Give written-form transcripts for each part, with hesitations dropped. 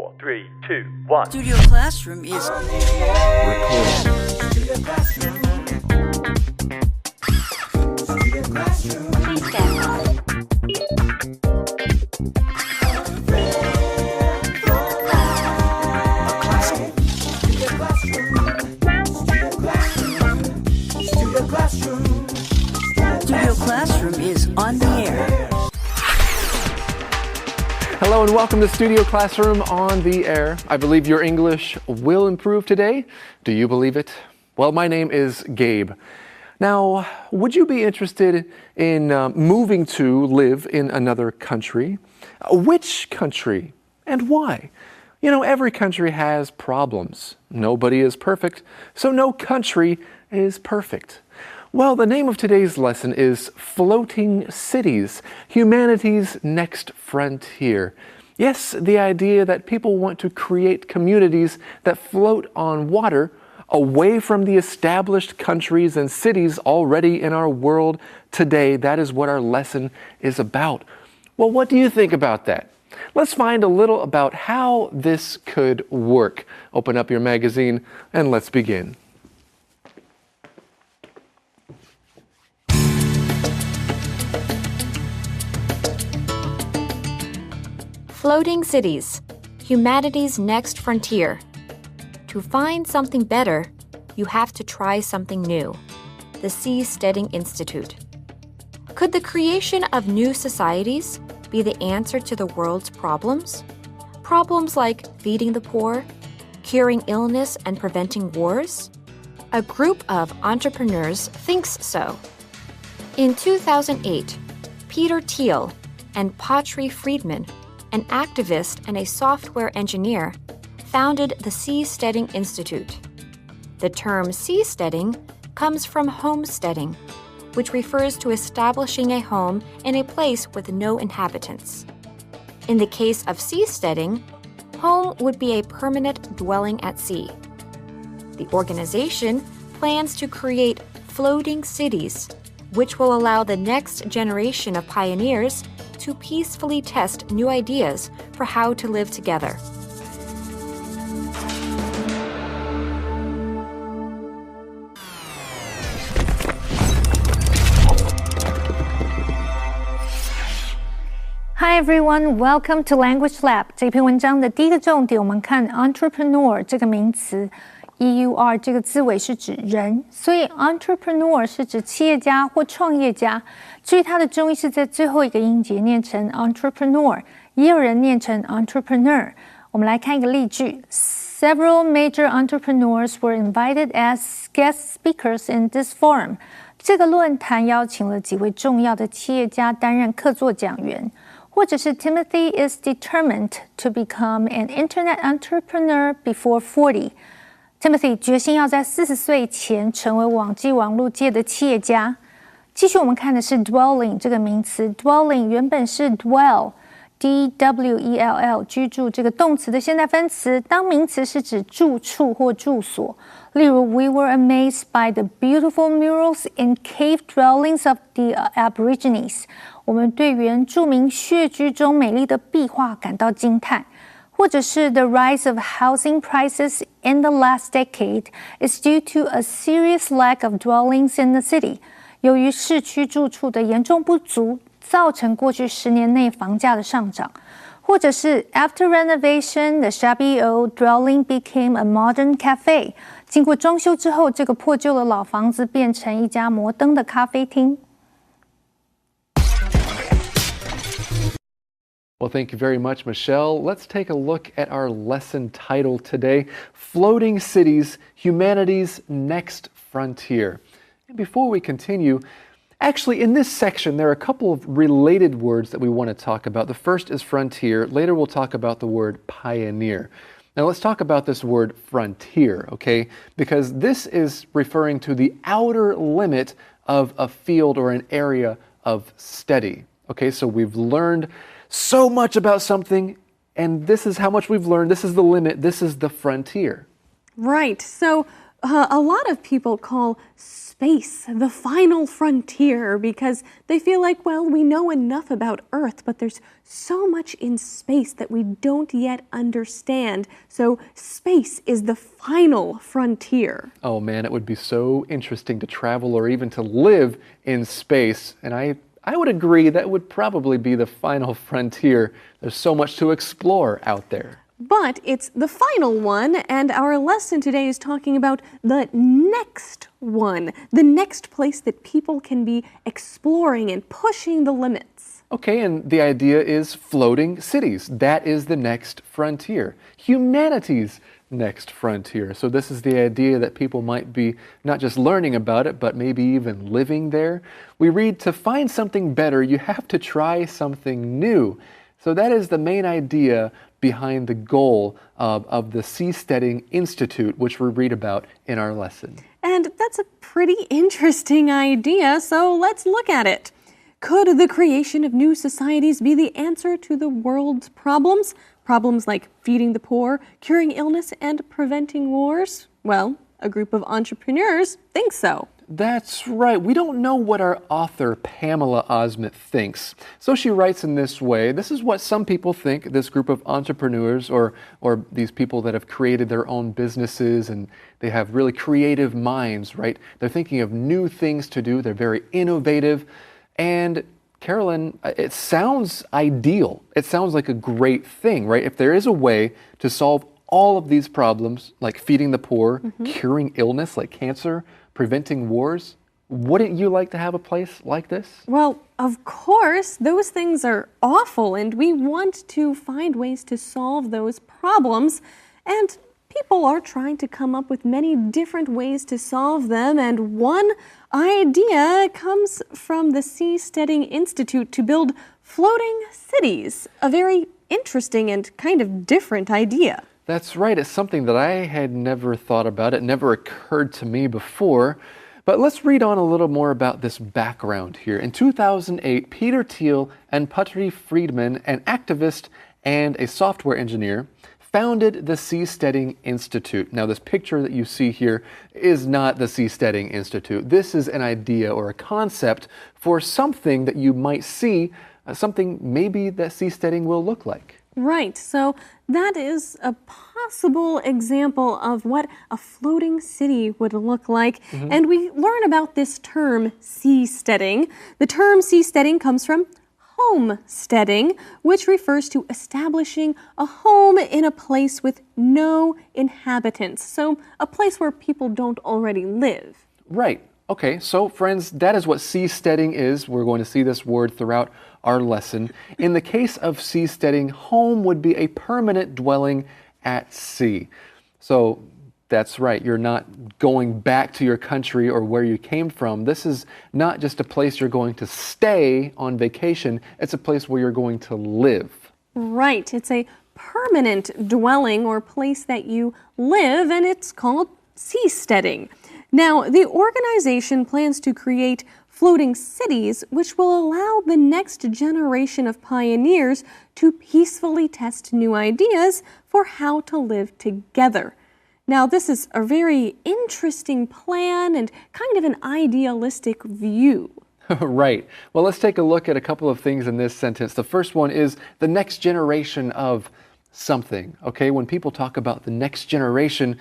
4, 3, 2, 1. Studio Classroom is Recording. Please stand by. Studio Classroom is on the air. Hello and welcome to Studio Classroom on the air. I believe your English will improve today. Do you believe it? Well, my name is Gabe. Now, would you be interested in moving to live in another country? Which country and why? You know, every country has problems. Nobody is perfect, so no country is perfect. Well, the name of today's lesson is Floating Cities, Humanity's Next Frontier. Yes, the idea that people want to create communities that float on water away from the established countries and cities already in our world today. That is what our lesson is about. Well, what do you think about that? Let's find a little about how this could work. Open up your magazine and let's begin. Floating cities, humanity's next frontier. To find something better, you have to try something new. The Seasteading Institute. Could the creation of new societies be the answer to the world's problems? Problems like feeding the poor, curing illness, and preventing wars? A group of entrepreneurs thinks so. In 2008, Peter Thiel and Patri Friedman, an activist and a software engineer, founded the Seasteading Institute. The term seasteading comes from homesteading, which refers to establishing a home in a place with no inhabitants. In the case of seasteading, home would be a permanent dwelling at sea. The organization plans to create floating cities, which will allow the next generation of pioneers to peacefully test new ideas for how to live together. Hi everyone, welcome to Language Lab. 这篇文章的第一个重点，我们看 entrepreneur 这个名词。EUR 这个字尾是指人，所以 entrepreneur 是指企业家或创业家。至于它的重音是在最后一个音节念成 entrepreneur， 也有人念成 entrepreneur。我们来看一个例句 ：Several major entrepreneurs were invited as guest speakers in this forum。这个论坛邀请了几位重要的企业家担任客座讲员。或者是 Timothy is determined to become an internet entrepreneur before 40。Timothy 决心要在40岁前成为网络界的企业家。继续我们看的是 dwelling 这个名词 ，dwelling 原本是 dwell，D-W-E-L-L 居住这个动词的现在分词，当名词是指住处或住所。例如 ，We were amazed by the beautiful murals in cave dwellings of the Aborigines。我们对原住民穴居中美丽的壁画感到惊叹。或者是 The rise of housing prices in the last decade is due to a serious lack of dwellings in the city。由于市区住处的严重不足，造成过去10年内房价的上涨。或者是 After renovation, the shabby old dwelling became a modern cafe。经过装修之后，这个破旧的老房子变成一家摩登的咖啡厅。Well, thank you very much, Michelle. Let's take a look at our lesson title today, Floating Cities, Humanity's Next Frontier. And before we continue, actually in this section, there are a couple of related words that we want to talk about. The first is frontier. Later we'll talk about the word pioneer. Now let's talk about this word frontier, okay? Because this is referring to the outer limit of a field or an area of study. Okay, so we've learned so much about something, and this is how much we've learned. This is the limit. This is the frontier. Right. So A lot of people call space the final frontier because they feel like, well, we know enough about Earth, but there's so much in space that we don't yet understand. So space is the final frontier. Oh man, it would be so interesting to travel or even to live in space. And I would agree that would probably be the final frontier. There's so much to explore out there. But it's the final one, and our lesson today is talking about the next one, the next place that people can be exploring and pushing the limits. Okay, and the idea is floating cities. That is the next frontier. Humanity's next frontier. So this is the idea that people might be not just learning about it, but maybe even living there. We read, to find something better, you have to try something new. So that is the main idea behind the goal of the Seasteading Institute, which we read about in our lesson. And that's a pretty interesting idea, so let's look at it. Could the creation of new societies be the answer to the world's problems? Problems like feeding the poor, curing illness, and preventing wars? Well, a group of entrepreneurs think so. That's right. We don't know what our author, Pamela Osment, thinks. So she writes in this way. This is what some people think, this group of entrepreneurs or these people that have created their own businesses and they have really creative minds, right? They're thinking of new things to do. They're very innovative. And Carolyn, it sounds ideal. It sounds like a great thing, right? If there is a way to solve all of these problems, like feeding the poor, curing illness like cancer, preventing wars, wouldn't you like to have a place like this? Well, of course, those things are awful, and we want to find ways to solve those problems. And people are trying to come up with many different ways to solve them, and one idea comes from the Seasteading Institute to build floating cities, a very interesting and kind of different idea. That's right. It's something that I had never thought about. It never occurred to me before. But let's read on a little more about this background here. In 2008, Peter Thiel and Putri Friedman, an activist and a software engineer, founded the Seasteading Institute. Now, this picture that you see here is not the Seasteading Institute. This is an idea or a concept for something that you might see, something maybe that seasteading will look like. Right, so that is a possible example of what a floating city would look like. And we learn about this term, seasteading. The term seasteading comes from homesteading, which refers to establishing a home in a place with no inhabitants. So a place where people don't already live. Right. Okay, so friends, that is what seasteading is. We're going to see this word throughout our lesson. In the case of seasteading, home would be a permanent dwelling at sea. So that's right, you're not going back to your country or where you came from. This is not just a place you're going to stay on vacation, it's a place where you're going to live. Right, it's a permanent dwelling or place that you live, and it's called seasteading. Now, the organization plans to create floating cities, which will allow the next generation of pioneers to peacefully test new ideas for how to live together. Now, this is a very interesting plan and kind of an idealistic view. Right. Well, let's take a look at a couple of things in this sentence. The first one is the next generation of something. Okay, when people talk about the next generation,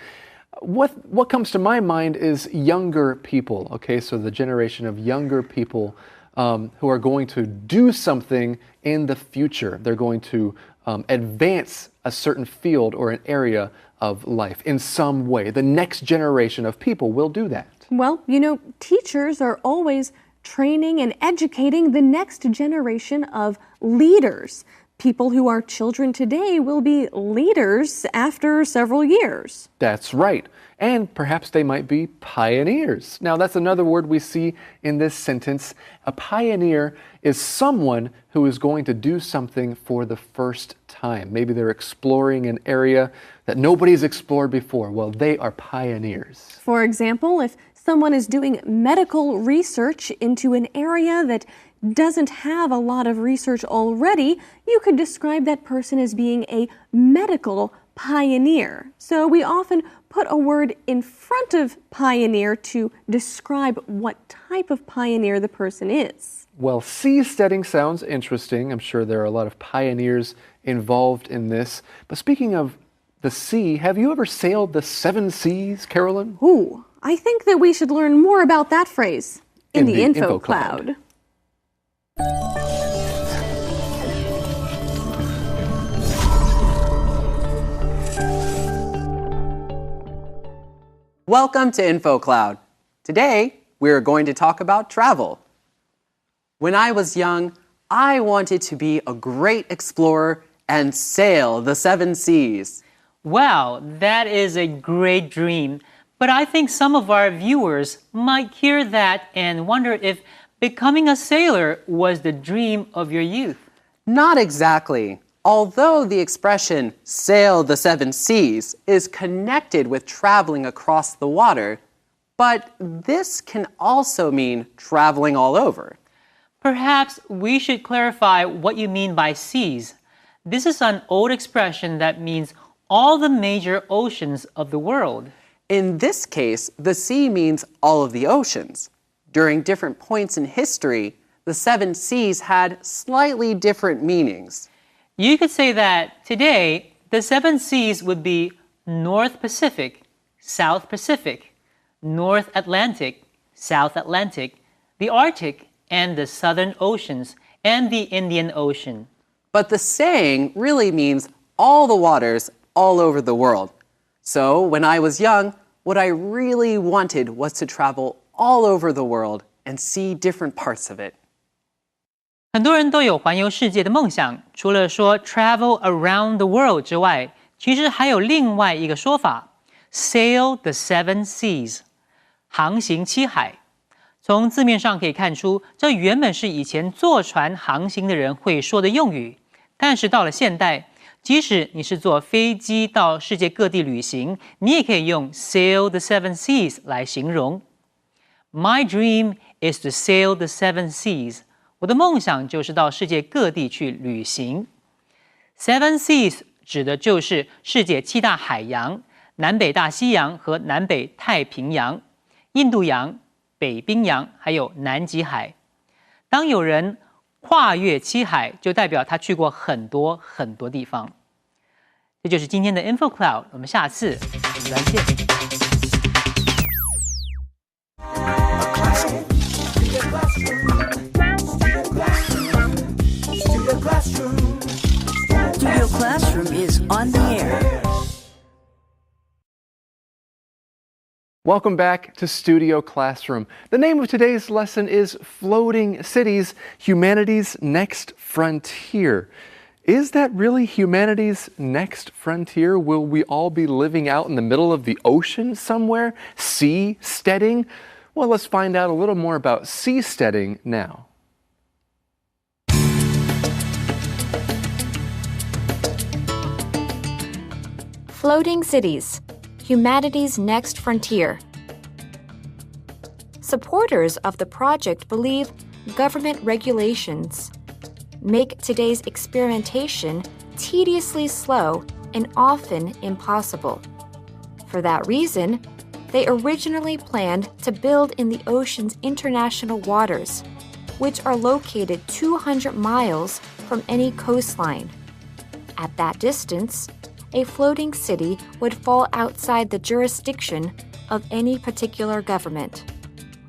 what comes to my mind is younger people. Okay, so the generation of younger people who are going to do something in the future. They're going to advance a certain field or an area of life in some way. The next generation of people will do that. Well, you know, teachers are always training and educating the next generation of leaders. People who are children today will be leaders after several years. That's right. And perhaps they might be pioneers. Now, that's another word we see in this sentence. A pioneer is someone who is going to do something for the first time. Maybe they're exploring an area that nobody's explored before. Well, they are pioneers. For example, if someone is doing medical research into an area that doesn't have a lot of research already, you could describe that person as being a medical pioneer. So we often put a word in front of pioneer to describe what type of pioneer the person is. Well, seasteading sounds interesting. I'm sure there are a lot of pioneers involved in this. But speaking of the sea, have you ever sailed the 7 seas, Carolyn? Ooh, I think that we should learn more about that phrase in the info cloud. Welcome to InfoCloud. Today, we're going to talk about travel. When I was young, I wanted to be a great explorer and sail the 7 seas. Wow, that is a great dream. But I think some of our viewers might hear that and wonder if becoming a sailor was the dream of your youth. Not exactly. Although the expression sail the 7 seas is connected with traveling across the water, but this can also mean traveling all over. Perhaps we should clarify what you mean by seas. This is an old expression that means all the major oceans of the world. In this case, the sea means all of the oceans. During different points in history, the 7 seas had slightly different meanings. You could say that today, the 7 seas would be North Pacific, South Pacific, North Atlantic, South Atlantic, the Arctic, and the Southern Oceans, and the Indian Ocean. But the saying really means all the waters all over the world. So when I was young, what I really wanted was to travel all over the world and see different parts of it. 很多人都有环游世界的梦想，除了说 travel around the world 之外，其实还有另外一个说法 sail the 7 seas 航行7海。从字面上可以看出，这原本是以前坐船航行的人会说的用语，但是到了现代，即使你是坐飞机到世界各地旅行，你也可以用 sail the 7 seas 来形容。My dream is to sail the 7 seas. 我的梦想就是到世界各地去旅行。Seven Seas 指的就是世界7大海洋，南北大西洋和南北太平洋、印度洋、北冰洋，还有南极海。当有人跨越7海，就代表他去过很多很多地方。这就是今天的 Info Cloud， 我们下次再见。Studio Classroom is on the air. Welcome back to Studio Classroom. The name of today's lesson is Floating Cities, Humanity's Next Frontier. Is that really humanity's next frontier? Will we all be living out in the middle of the ocean somewhere, seasteading? Well, let's find out a little more about seasteading now. Floating cities, humanity's next frontier. Supporters of the project believe government regulations make today's experimentation tediously slow and often impossible. For that reason, they originally planned to build in the ocean's international waters, which are located 200 miles from any coastline. At that distance, a floating city would fall outside the jurisdiction of any particular government,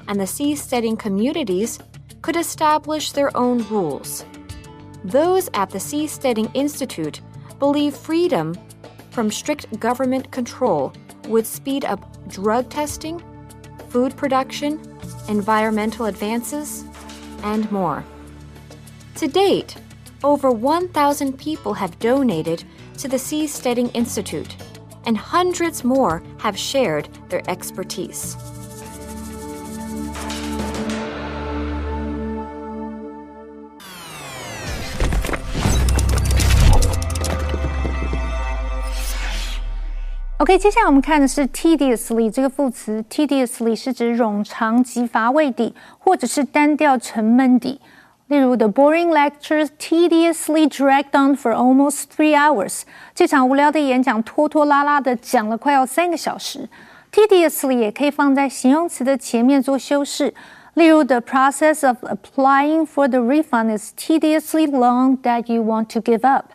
and the seasteading communities could establish their own rules. Those at the Seasteading Institute believe freedom from strict government control would speed up drug testing, food production, environmental advances, and more. To date, over 1,000 people have donated to the Seasteading Institute, and hundreds more have shared their expertise. OK， 接下来我们看的是 tediously 这个副词 ，tediously 是指冗长及乏味地，或者是单调沉闷地。例如 The boring lecture tediously dragged on for almost 3 hours. 这场无聊的演讲拖拖拉拉的讲了快要3个小时。Tediously 也可以放在形容词的前面做修饰。例如 The process of applying for the refund is tediously long that you want to give up.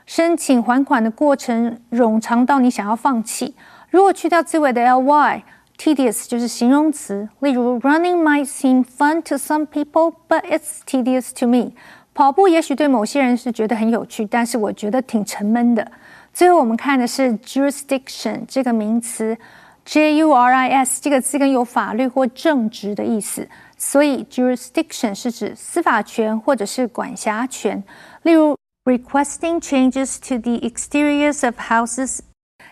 申请还款的过程冗长到你想要放弃。如果去掉字尾的 ly，tedious 就是形容词，例如 Running might seem fun to some people, but it's tedious to me. 跑步也许对某些人是觉得很有趣，但是我觉得挺沉闷的。最后我们看的是 jurisdiction 这个名词 ，juris 这个字根有法律或正直的意思，所以 jurisdiction 是指司法权或者是管辖权。例如 requesting changes to the exteriors of houses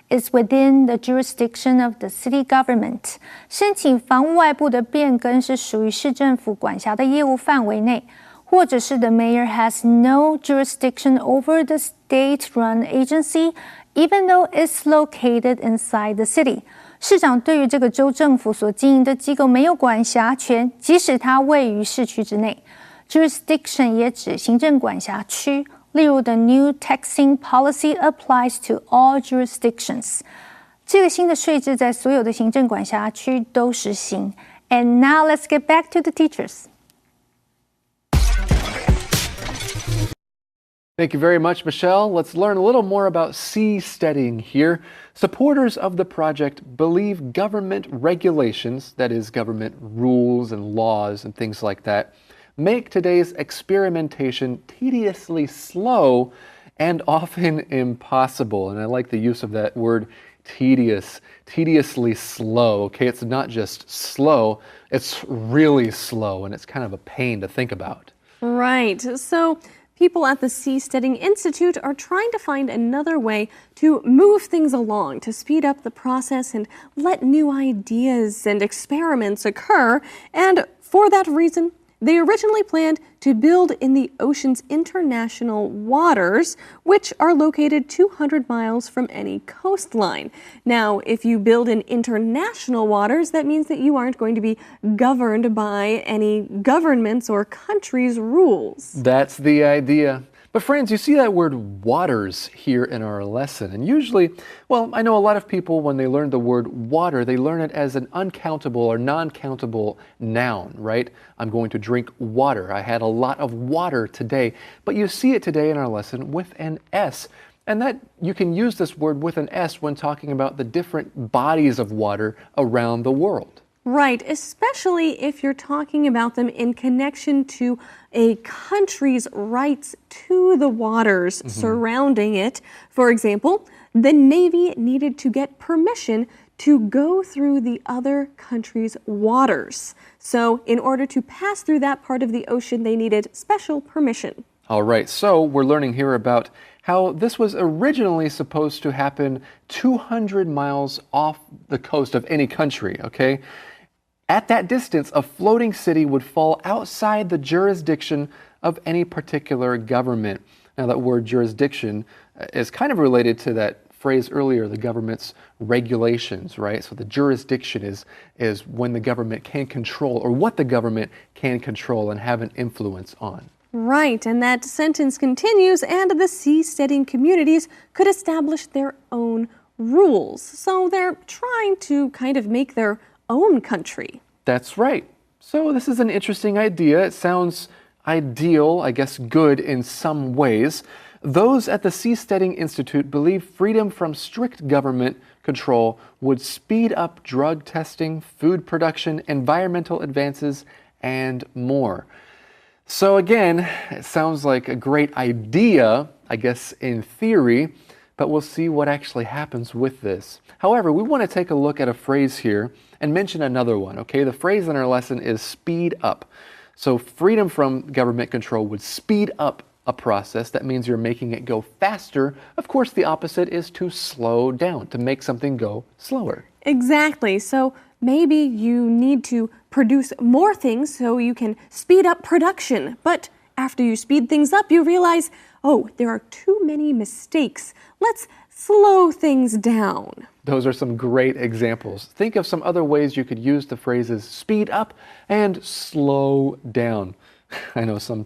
is within the jurisdiction of the city government. 申請房屋外部的變更是屬於市政府管轄的業務範圍內，或者是 the mayor has no jurisdiction over the state-run agency, even though it's located inside the city. 市长對於這個州政府所經營的機構沒有管轄權，即使它位於市區之內。Jurisdiction 也指行政管轄區。例如 The new taxing policy applies to all jurisdictions. 这个新的税制在所有的行政管辖区都实行。And now let's get back to the teachers. Thank you very much, Michelle. Let's learn a little more about seasteading here. Supporters of the project believe government regulations, that is, government rules and laws and things like that, make today's experimentation tediously slow and often impossible. And I like the use of that word tediously slow. Okay, it's not just slow, it's really slow, and it's kind of a pain to think about. Right. So people at the Seasteading Institute are trying to find another way to move things along, to speed up the process and let new ideas and experiments occur. And for that reason, they originally planned to build in the ocean's international waters, which are located 200 miles from any coastline. Now, if you build in international waters, that means that you aren't going to be governed by any government's or country's rules. That's the idea. But friends, you see that word waters here in our lesson. And usually, well, I know a lot of people, when they learn the word water, they learn it as an uncountable or non-countable noun, right? I'm going to drink water. I had a lot of water today. But you see it today in our lesson with an S. And that you can use this word with an S when talking about the different bodies of water around the world. Right, especially if you're talking about them in connection to a country's rights to the waters surrounding it. For example, the Navy needed to get permission to go through the other country's waters. So in order to pass through that part of the ocean, they needed special permission. All right, so we're learning here about how this was originally supposed to happen 200 miles off the coast of any country, okay? At that distance, a floating city would fall outside the jurisdiction of any particular government. Now, that word jurisdiction is kind of related to that phrase earlier, the government's regulations, right? So the jurisdiction is when the government can control, or what the government can control and have an influence on. Right, and that sentence continues, and the seasteading communities could establish their own rules. So they're trying to kind of make their own country. That's right. So this is an interesting idea. It sounds ideal, I guess good in some ways. Those at the Seasteading Institute believe freedom from strict government control would speed up drug testing, food production, environmental advances, and more. So again, it sounds like a great idea, I guess in theory, but we'll see what actually happens with this. However, we want to take a look at a phrase here and mention another one, okay? The phrase in our lesson is speed up. So freedom from government control would speed up a process. That means you're making it go faster. Of course, the opposite is to slow down, to make something go slower. Exactly. So maybe you need to produce more things so you can speed up production. But after you speed things up, you realize, oh, there are too many mistakes. Let's slow things down. Those are some great examples. Think of some other ways you could use the phrases speed up and slow down. I know some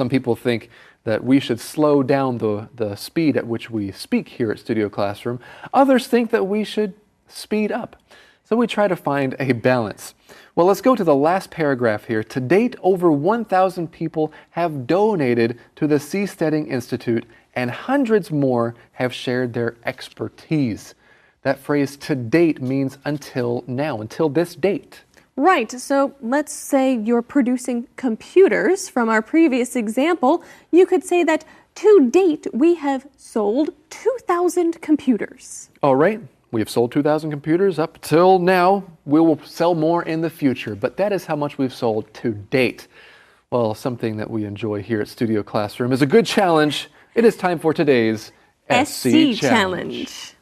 people think that we should slow down the speed at which we speak here at Studio Classroom. Others think that we should speed up. So we try to find a balance. Well, let's go to the last paragraph here. To date, over 1,000 people have donated to the Seasteading Institute, and hundreds more have shared their expertise. That phrase, to date, means until now, until this date. Right, so let's say you're producing computers. From our previous example, you could say that to date we have sold 2,000 computers. All right, we have sold 2,000 computers up till now. We will sell more in the future, but that is how much we've sold to date. Well, something that we enjoy here at Studio Classroom is a good challenge. It is time for today's SC Challenge.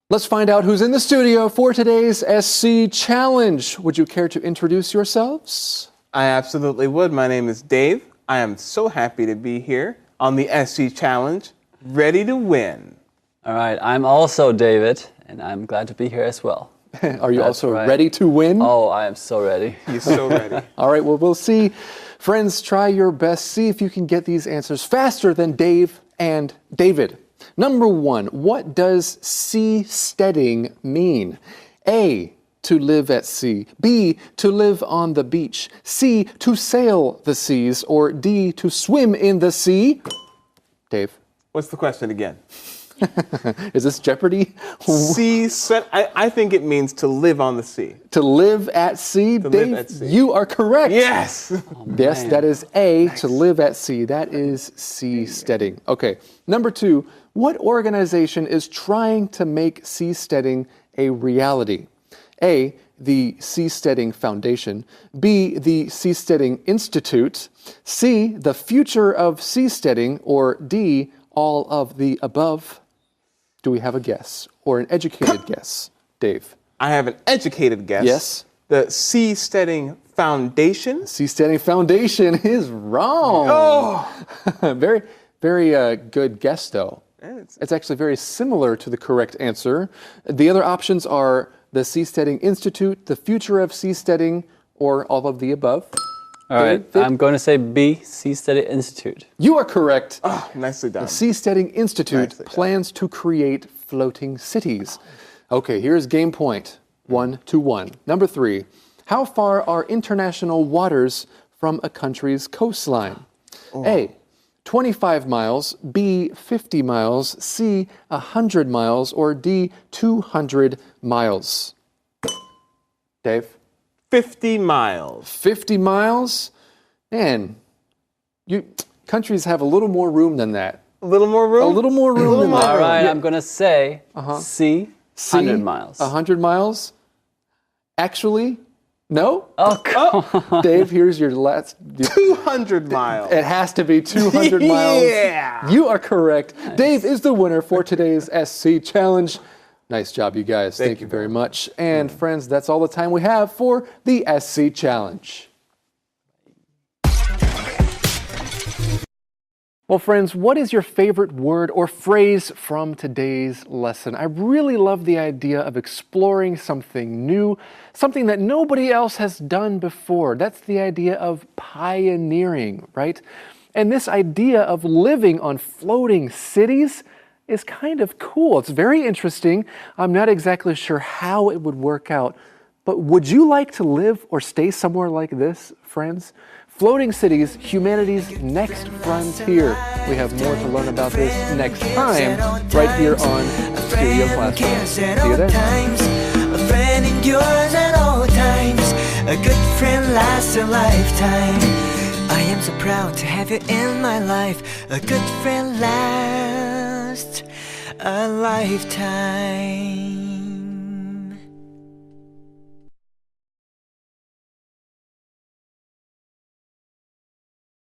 Let's find out who's in the studio for today's SC Challenge. Would you care to introduce yourselves? I absolutely would. My name is Dave. I am so happy to be here on the SC Challenge, ready to win. All right, I'm also David, and I'm glad to be here as well. Are you also ready to win? Oh, I am so ready. He's so ready. All right, well, we'll see. Friends, try your best. See if you can get these answers faster than Dave and David. Number 1, what does seasteading mean? A, to live at sea. B, to live on the beach. C, to sail the seas. Or D, to swim in the sea? Dave? What's the question again? Is this Jeopardy? I think it means to live on the sea. To live at sea? To Dave, live at sea. you are correct. Yes. Yes, that is A, to live at sea. That is seasteading. Okay, number 2, what organization is trying to make seasteading a reality? A, the Seasteading Foundation. B, the Seasteading Institute. C, the future of seasteading. Or D, all of the above. Do we have a guess or an educated guess? Dave? I have an educated guess. Yes. The Seasteading Foundation. Seasteading Foundation is wrong. Oh! Very good guess, though. It's actually very similar to the correct answer. The other options are the Seasteading Institute, the future of seasteading, or all of the above. All right, I'm going to say B, Seasteading Institute. You are correct. Oh, nicely done. The Seasteading Institute plans to create floating cities. Okay, here's game point. 1-1. Number 3, how far are international waters from a country's coastline? A, 25 miles, B, 50 miles, C, 100 miles, or D, 200 miles? Dave? 50 miles. 50 miles? Man, countries have a little more room than that. A little more room? A little more room than that. All right, I'm going to say C, 100 miles. 100 miles? Actually, no? Oh, come on. Dave, here's your last... 200 miles. It has to be 200 miles. Yeah. You are correct. Nice. Dave is the winner for today's SC Challenge. Nice job, you guys. Thank you very much. And friends, that's all the time we have for the SC Challenge. Well, friends, what is your favorite word or phrase from today's lesson? I really love the idea of exploring something new, something that nobody else has done before. That's the idea of pioneering, right? And this idea of living on floating cities is kind of cool. It's very interesting. I'm not exactly sure how it would work out, but would you like to live or stay somewhere like this, friends? Floating cities, humanity's next frontier. We have more to learn about this next time, right here on Studio Classroom. See you then. A friend endures at all times. A good friend lasts a lifetime. I am so proud to have you in my life. A good friend lasts a lifetime.